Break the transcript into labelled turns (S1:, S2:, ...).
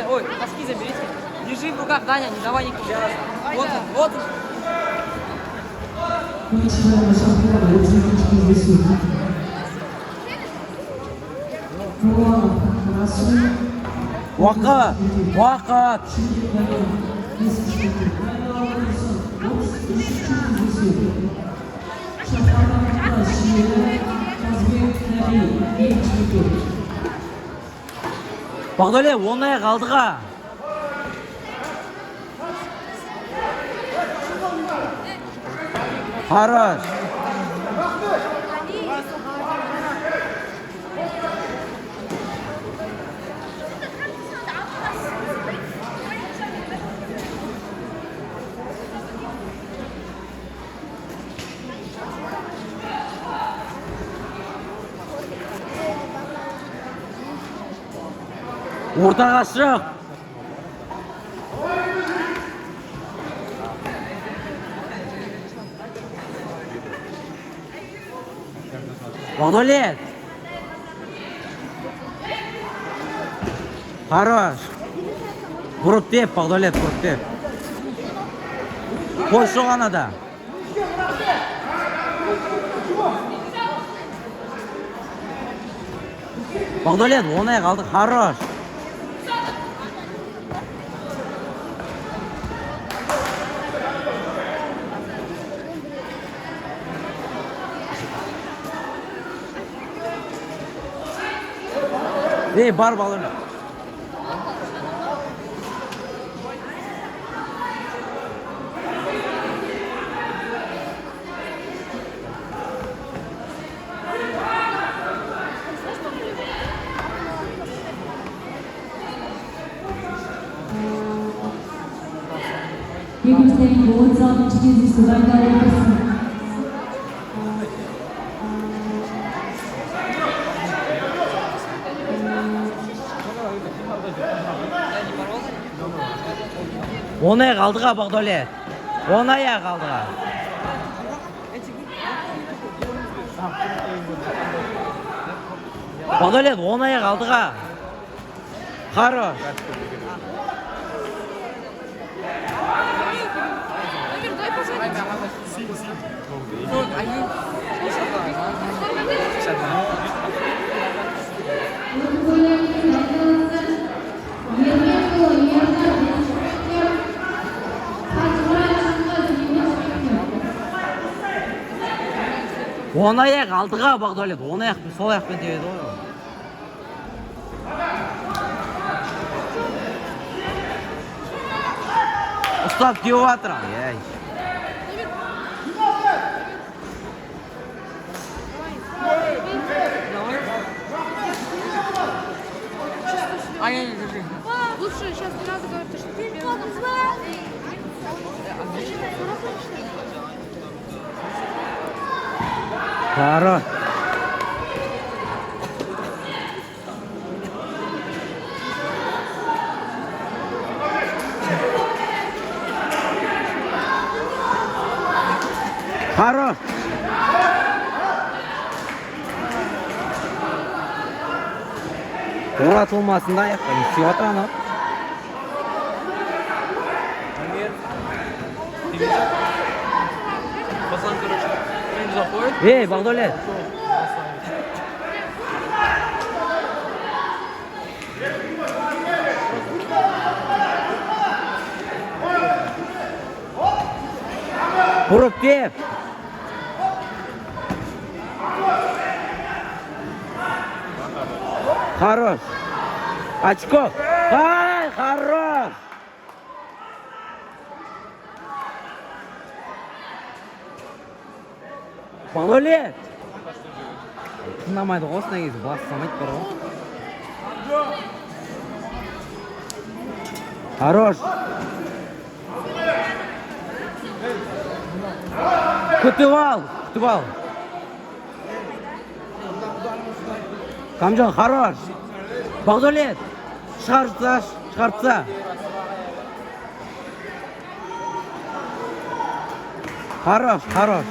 S1: Ой, носки заберите. Держи в руках, Даня, не давай никому. Вот он, вот он.
S2: Вакыт! Вакыт! Багдалиев, оңай алдыға. Хорош. Ортаға шық. Багдалиев. Хорош. Бұрып деп, Багдалиев, бұрып деп. Қой соғана да. Багдалиев, оңай қалды, хорош. Ей, бар балым.
S3: Екіншіден отыз алтыншы кездесу дайындалып отырсын.
S2: Оңай қалдыға, Багдалиев. Оңай қалдыға. Багдалиев, оңай қалдыға. Хорош. Он аяқ алдыға, Багдалиев. Он аяқпен, сол аяқпен тебеді ғой. Ұстап теуіп жатыр. Ай.
S1: Ай, держи.
S4: Лучше сейчас не надо говорить, что ты
S2: Хорош. Хорош. Оратылмасын да аяққа не істеп жатыр ана.
S1: Пацан, короче, не заходит.
S2: Ей, Багдалиев. Бұрып деп. Хорош. Очко. Ай, хорош. Багдалиев. Тыңдамайды ғой осындай кезде, бас самайды бар ғой. Хорош. Күтіп ал, күтіп ал. Камжан, хорош. Багдолет. Шығарып тасташы. Хорош.